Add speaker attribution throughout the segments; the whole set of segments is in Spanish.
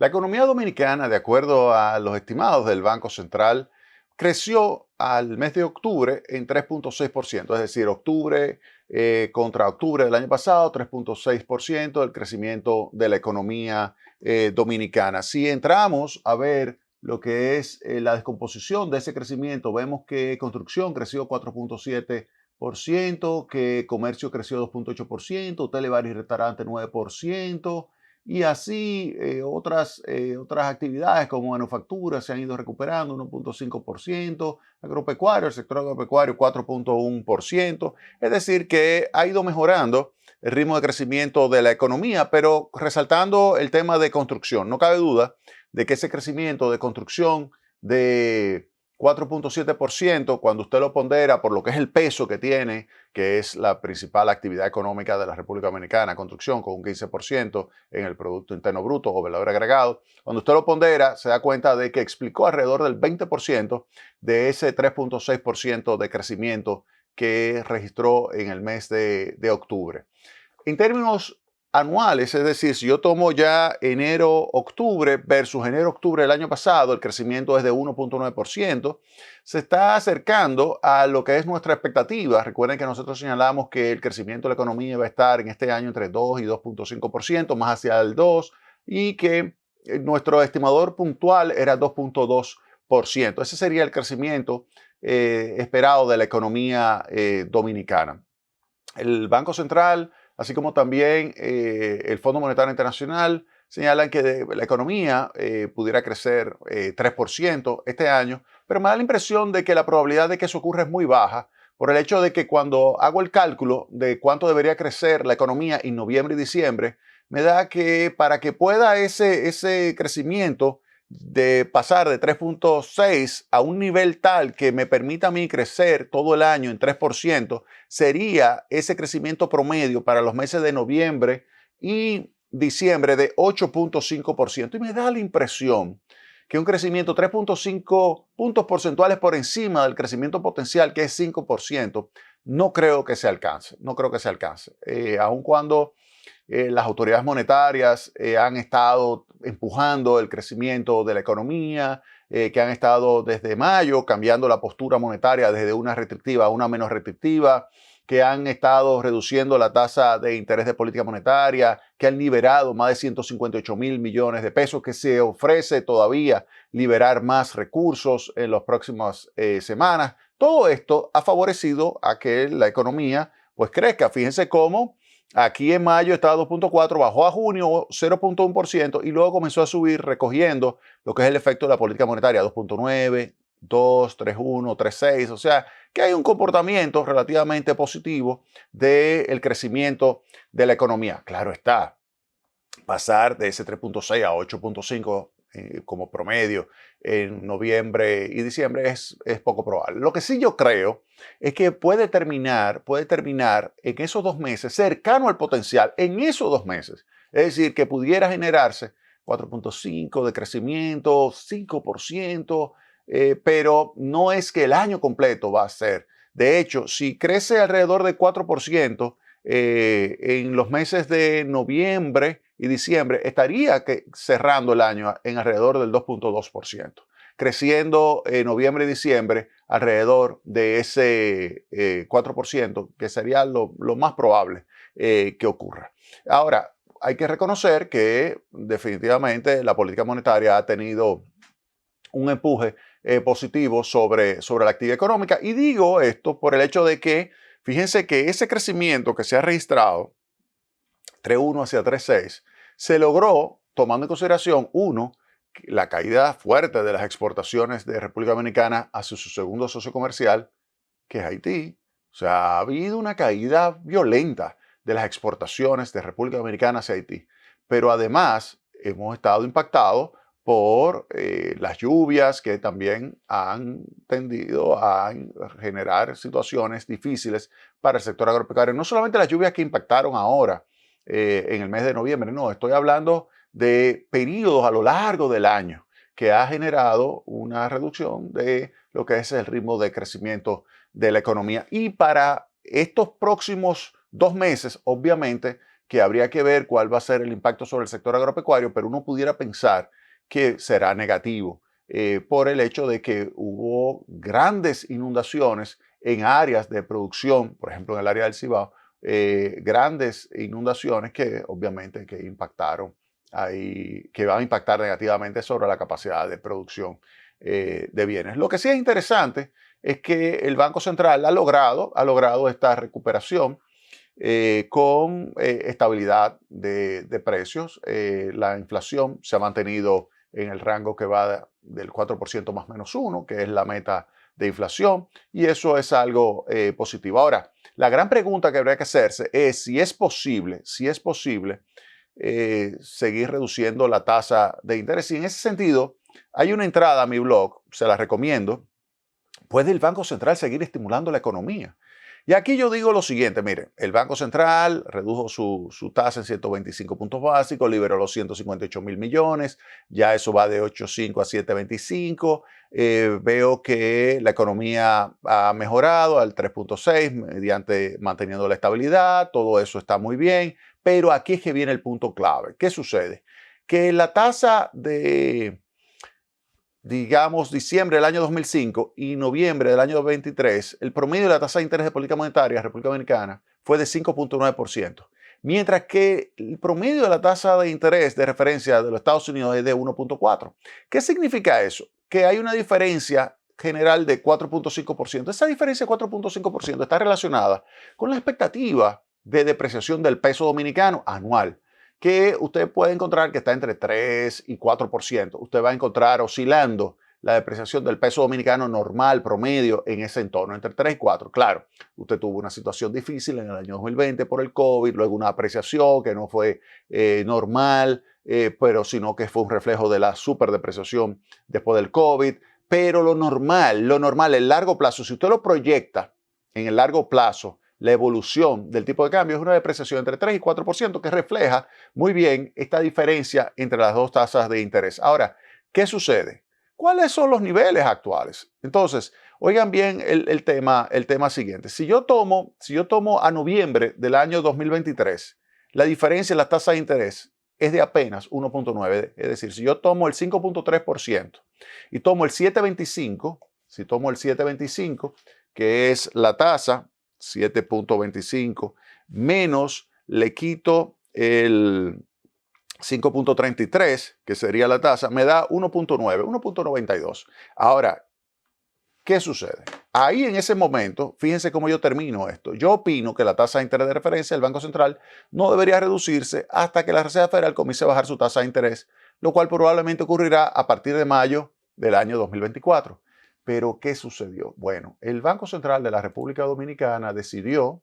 Speaker 1: La economía dominicana, de acuerdo a los estimados del Banco Central, creció al mes de octubre en 3.6%, es decir, octubre contra octubre del año pasado, 3.6% del crecimiento de la economía dominicana. Si entramos a ver lo que es la descomposición de ese crecimiento, vemos que construcción creció 4.7%, que comercio creció 2.8%, hoteles, bares y restaurantes 9%, y así otras actividades como manufactura se han ido recuperando 1.5%, agropecuario, el sector agropecuario 4.1%, es decir, que ha ido mejorando el ritmo de crecimiento de la economía, pero resaltando el tema de construcción. No cabe duda de que ese crecimiento de construcción de 4.7%, cuando usted lo pondera por lo que es el peso que tiene, que es la principal actividad económica de la República Dominicana, construcción, con un 15% en el Producto Interno Bruto o valor agregado, cuando usted lo pondera, se da cuenta de que explicó alrededor del 20% de ese 3.6% de crecimiento que registró en el mes de octubre. En términos anuales, es decir, si yo tomo ya enero-octubre versus enero-octubre del año pasado, el crecimiento es de 1.9%, se está acercando a lo que es nuestra expectativa. Recuerden que nosotros señalamos que el crecimiento de la economía va a estar en este año entre 2 y 2.5%, más hacia el 2, y que nuestro estimador puntual era 2.2%. Ese sería el crecimiento esperado de la economía dominicana. El Banco Central, así como también el Fondo Monetario Internacional, señalan que la economía pudiera crecer 3% este año, pero me da la impresión de que la probabilidad de que eso ocurra es muy baja, por el hecho de que cuando hago el cálculo de cuánto debería crecer la economía en noviembre y diciembre, me da que para que pueda ese crecimiento de pasar de 3.6 a un nivel tal que me permita a mí crecer todo el año en 3%, sería ese crecimiento promedio para los meses de noviembre y diciembre de 8.5%. Y me da la impresión que un crecimiento 3.5 puntos porcentuales por encima del crecimiento potencial, que es 5%, no creo que se alcance. No creo que se alcance. Aun cuando las autoridades monetarias han estado empujando el crecimiento de la economía, que han estado desde mayo cambiando la postura monetaria desde una restrictiva a una menos restrictiva, que han estado reduciendo la tasa de interés de política monetaria, que han liberado más de 158 mil millones de pesos, que se ofrece todavía liberar más recursos en las próximas semanas. Todo esto ha favorecido a que la economía pues crezca. Fíjense cómo aquí en mayo estaba 2.4, bajó a junio 0.1% y luego comenzó a subir recogiendo lo que es el efecto de la política monetaria, 2.9, 2, 3.1, 3.6. O sea, que hay un comportamiento relativamente positivo del crecimiento de la economía. Claro está, pasar de ese 3.6 a 8.5 como promedio en noviembre y diciembre es poco probable. Lo que sí yo creo es que puede terminar en esos 2 meses cercano al potencial, en esos 2 meses. Es decir, que pudiera generarse 4.5 de crecimiento, 5%, pero no es que el año completo va a ser. De hecho, si crece alrededor de 4%, en los meses de noviembre y diciembre, estaría cerrando el año en alrededor del 2.2%, creciendo en noviembre y diciembre alrededor de ese 4%, que sería lo más probable que ocurra. Ahora, hay que reconocer que definitivamente la política monetaria ha tenido un empuje positivo sobre la actividad económica. Y digo esto por el hecho de que, fíjense que ese crecimiento que se ha registrado, 3.1 hacia 3.6, se logró tomando en consideración, uno, la caída fuerte de las exportaciones de República Dominicana hacia su segundo socio comercial, que es Haití. O sea, ha habido una caída violenta de las exportaciones de República Dominicana hacia Haití. Pero además hemos estado impactados por las lluvias que también han tendido a generar situaciones difíciles para el sector agropecuario. No solamente las lluvias que impactaron ahora en el mes de noviembre, no, estoy hablando de periodos a lo largo del año que ha generado una reducción de lo que es el ritmo de crecimiento de la economía. Y para estos próximos 2 meses, obviamente, que habría que ver cuál va a ser el impacto sobre el sector agropecuario, pero uno pudiera pensar que será negativo por el hecho de que hubo grandes inundaciones en áreas de producción, por ejemplo en el área del Cibao, grandes inundaciones que obviamente que impactaron ahí, que van a impactar negativamente sobre la capacidad de producción de bienes. Lo que sí es interesante es que el Banco Central ha logrado esta recuperación con estabilidad de precios. La inflación se ha mantenido en el rango que va del 4% más menos 1, que es la meta de inflación, y eso es algo positivo. Ahora, la gran pregunta que habría que hacerse es si es posible seguir reduciendo la tasa de interés. Y en ese sentido, hay una entrada a mi blog, se la recomiendo. ¿Puede el Banco Central seguir estimulando la economía? Y aquí yo digo lo siguiente, miren, el Banco Central redujo su tasa en 125 puntos básicos, liberó los 158 mil millones, ya eso va de 8,5 a 7,25. Veo que la economía ha mejorado al 3,6 mediante manteniendo la estabilidad, todo eso está muy bien, pero aquí es que viene el punto clave. ¿Qué sucede? Que la tasa de, digamos, diciembre del año 2005 y noviembre del año 2023, el promedio de la tasa de interés de política monetaria de República Dominicana fue de 5,9%, mientras que el promedio de la tasa de interés de referencia de los Estados Unidos es de 1,4%. ¿Qué significa eso? Que hay una diferencia general de 4,5%. Esa diferencia de 4,5% está relacionada con la expectativa de depreciación del peso dominicano anual, que usted puede encontrar que está entre 3 y 4%. Usted va a encontrar oscilando la depreciación del peso dominicano normal, promedio, en ese entorno, entre 3 y 4. Claro, usted tuvo una situación difícil en el año 2020 por el COVID, luego una apreciación que no fue normal, pero sino que fue un reflejo de la superdepreciación después del COVID. Pero lo normal, el largo plazo, si usted lo proyecta en el largo plazo, la evolución del tipo de cambio es una depreciación entre 3 y 4% que refleja muy bien esta diferencia entre las dos tasas de interés. Ahora, ¿qué sucede? ¿Cuáles son los niveles actuales? Entonces, oigan bien el tema siguiente. Si yo tomo a noviembre del año 2023, la diferencia en la tasa de interés es de apenas 1,9. Es decir, si yo tomo el 5,3% y tomo el 7,25, que es la tasa, 7,25 menos le quito el 5,33, que sería la tasa, me da 1,9, 1,92. Ahora, ¿qué sucede? Ahí en ese momento, fíjense cómo yo termino esto. Yo opino que la tasa de interés de referencia del Banco Central no debería reducirse hasta que la Reserva Federal comience a bajar su tasa de interés, lo cual probablemente ocurrirá a partir de mayo del año 2024. Pero, ¿qué sucedió? Bueno, el Banco Central de la República Dominicana decidió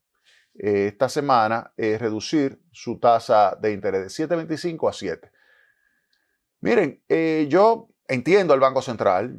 Speaker 1: esta semana reducir su tasa de interés de 7,25 a 7. Miren, yo entiendo al Banco Central,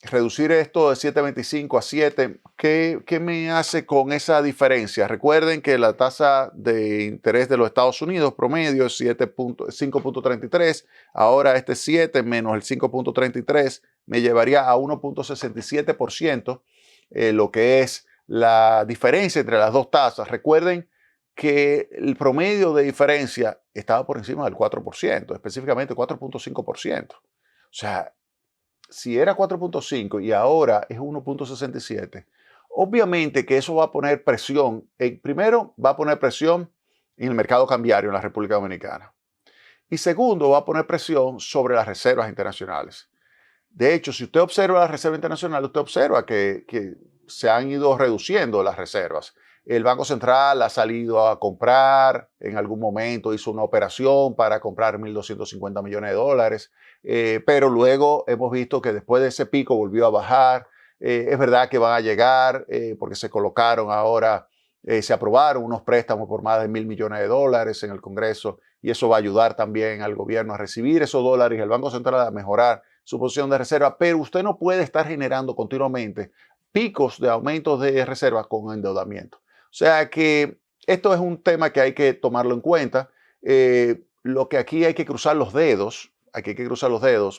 Speaker 1: reducir esto de 7,25 a 7, ¿qué me hace con esa diferencia? Recuerden que la tasa de interés de los Estados Unidos promedio es 5,33, ahora este 7 menos el 5,33 me llevaría a 1,67%, lo que es la diferencia entre las dos tasas. Recuerden que el promedio de diferencia estaba por encima del 4%, específicamente 4,5%. O sea, si era 4,5 y ahora es 1,67, obviamente que eso va a poner presión. Primero, va a poner presión en el mercado cambiario en la República Dominicana. Y segundo, va a poner presión sobre las reservas internacionales. De hecho, si usted observa las reservas internacionales, usted observa que se han ido reduciendo las reservas. El Banco Central ha salido a comprar, en algún momento hizo una operación para comprar 1.250 millones de dólares, pero luego hemos visto que después de ese pico volvió a bajar. Es verdad que van a llegar porque se colocaron ahora, se aprobaron unos préstamos por más de 1.000 millones de dólares en el Congreso y eso va a ayudar también al gobierno a recibir esos dólares y al Banco Central a mejorar su posición de reserva, pero usted no puede estar generando continuamente picos de aumentos de reservas con endeudamiento. O sea que esto es un tema que hay que tomarlo en cuenta. Lo que aquí hay que cruzar los dedos,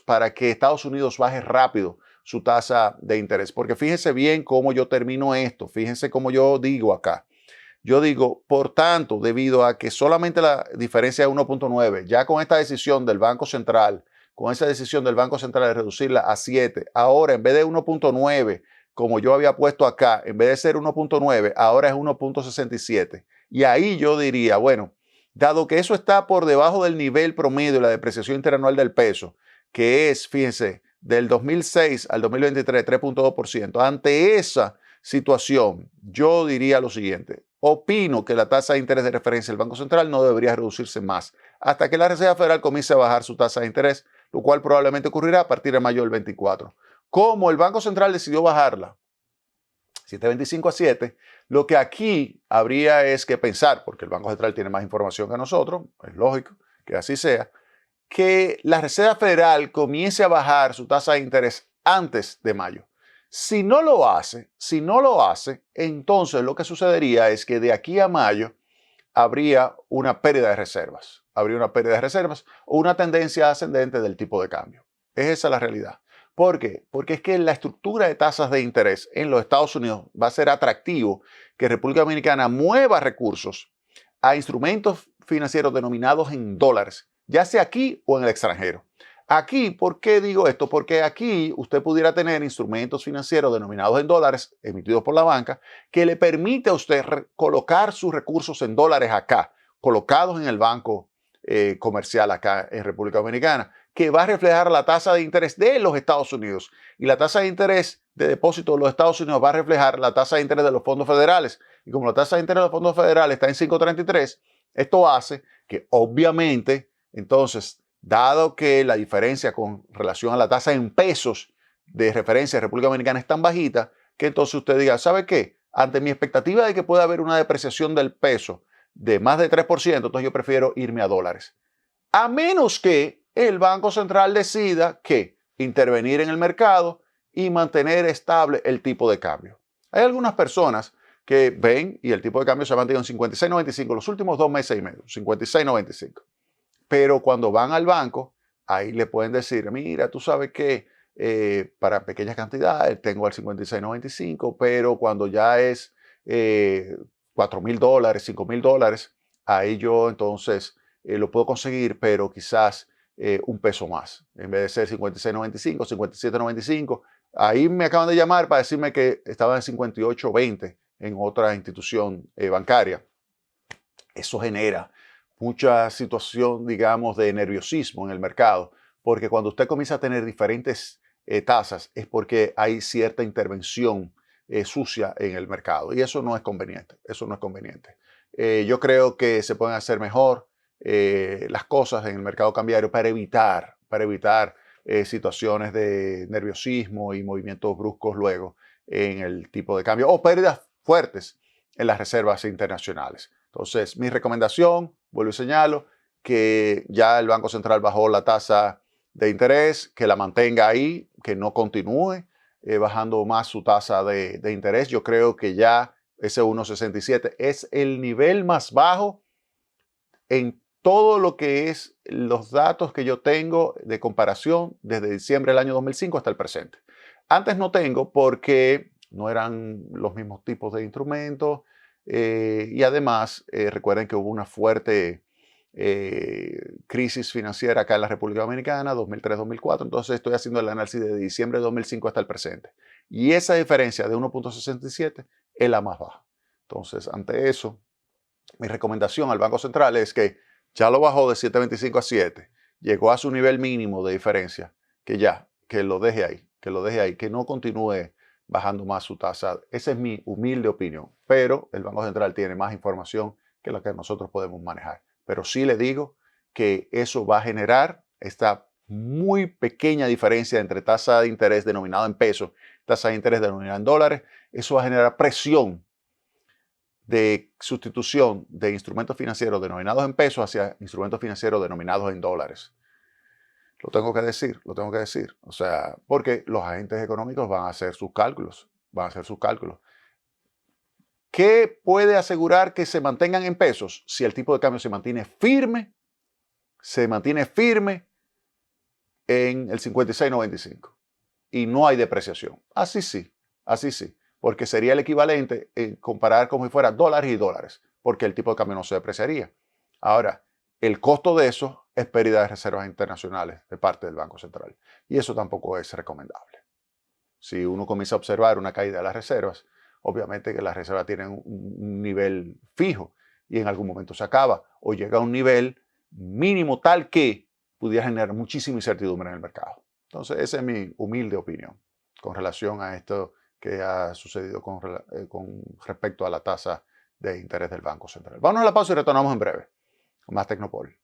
Speaker 1: para que Estados Unidos baje rápido su tasa de interés. Porque fíjense bien cómo yo termino esto, fíjense cómo yo digo acá. Yo digo, por tanto, debido a que solamente la diferencia es 1.9, ya con esta decisión del Banco Central, con esa decisión del Banco Central de reducirla a 7, ahora en vez de 1.9, como yo había puesto acá, en vez de ser 1.9, ahora es 1.67. Y ahí yo diría, bueno, dado que eso está por debajo del nivel promedio de la depreciación interanual del peso, que es, fíjense, del 2006 al 2023, 3.2%, ante esa situación, yo diría lo siguiente. Opino que la tasa de interés de referencia del Banco Central no debería reducirse más hasta que la Reserva Federal comience a bajar su tasa de interés, lo cual probablemente ocurrirá a partir de mayo del 24. Como el Banco Central decidió bajarla 7.25 a 7, lo que aquí habría es que pensar, porque el Banco Central tiene más información que nosotros, es lógico que así sea, que la Reserva Federal comience a bajar su tasa de interés antes de mayo. Si no lo hace, entonces lo que sucedería es que de aquí a mayo habría una pérdida de reservas. Habría una pérdida de reservas o una tendencia ascendente del tipo de cambio. Es esa la realidad. ¿Por qué? Porque es que la estructura de tasas de interés en los Estados Unidos va a ser atractivo que República Dominicana mueva recursos a instrumentos financieros denominados en dólares, ya sea aquí o en el extranjero. Aquí, ¿por qué digo esto? Porque aquí usted pudiera tener instrumentos financieros denominados en dólares emitidos por la banca que le permite a usted colocar sus recursos en dólares acá, colocados en el banco comercial acá en República Dominicana, que va a reflejar la tasa de interés de los Estados Unidos. Y la tasa de interés de depósito de los Estados Unidos va a reflejar la tasa de interés de los fondos federales. Y como la tasa de interés de los fondos federales está en 5.33, esto hace que obviamente, entonces, dado que la diferencia con relación a la tasa en pesos de referencia de República Dominicana es tan bajita, que entonces usted diga, ¿sabe qué? Ante mi expectativa de que pueda haber una depreciación del peso de más de 3%, entonces yo prefiero irme a dólares. A menos que el Banco Central decida que intervenir en el mercado y mantener estable el tipo de cambio. Hay algunas personas que ven y el tipo de cambio se ha mantenido en 56.95 los últimos 2 meses y medio, 56.95. Pero cuando van al banco, ahí le pueden decir, mira, tú sabes que para pequeñas cantidades tengo el 56.95, pero cuando ya es $4,000, $5,000, ahí yo entonces lo puedo conseguir, pero quizás un peso más. En vez de ser 56.95, 57.95, ahí me acaban de llamar para decirme que estaba en 58.20 en otra institución bancaria. Eso genera mucha situación, digamos, de nerviosismo en el mercado, porque cuando usted comienza a tener diferentes tasas es porque hay cierta intervención sucia en el mercado y eso no es conveniente, eso no es conveniente. Yo creo que se pueden hacer mejor las cosas en el mercado cambiario para evitar situaciones de nerviosismo y movimientos bruscos luego en el tipo de cambio o pérdidas fuertes en las reservas internacionales. Entonces, mi recomendación, vuelvo y señalo, que ya el Banco Central bajó la tasa de interés, que la mantenga ahí, que no continúe bajando más su tasa de interés. Yo creo que ya ese 1.67 es el nivel más bajo en todo lo que es los datos que yo tengo de comparación desde diciembre del año 2005 hasta el presente. Antes no tengo porque no eran los mismos tipos de instrumentos y además recuerden que hubo una fuerte crisis financiera acá en la República Dominicana, 2003-2004, entonces estoy haciendo el análisis de diciembre de 2005 hasta el presente. Y esa diferencia de 1.67 es la más baja. Entonces, ante eso, mi recomendación al Banco Central es que ya lo bajó de 7.25 a 7, llegó a su nivel mínimo de diferencia, que lo deje ahí, que no continúe bajando más su tasa. Esa es mi humilde opinión, pero el Banco Central tiene más información que la que nosotros podemos manejar. Pero sí le digo que eso va a generar esta muy pequeña diferencia entre tasa de interés denominada en pesos, tasa de interés denominada en dólares. Eso va a generar presión de sustitución de instrumentos financieros denominados en pesos hacia instrumentos financieros denominados en dólares. Lo tengo que decir. O sea, porque los agentes económicos van a hacer sus cálculos, ¿Qué puede asegurar que se mantengan en pesos si el tipo de cambio se mantiene firme en el 56.95 y no hay depreciación? Así sí. porque sería el equivalente en comparar como si fuera dólares y dólares, porque el tipo de cambio no se depreciaría. Ahora, el costo de eso es pérdida de reservas internacionales de parte del Banco Central, y eso tampoco es recomendable. Si uno comienza a observar una caída de las reservas, obviamente que las reservas tienen un nivel fijo y en algún momento se acaba o llega a un nivel mínimo tal que pudiera generar muchísima incertidumbre en el mercado. Entonces, esa es mi humilde opinión con relación a esto que ha sucedido con respecto a la tasa de interés del Banco Central. Vamos a la pausa y retornamos en breve con más Tecnopol.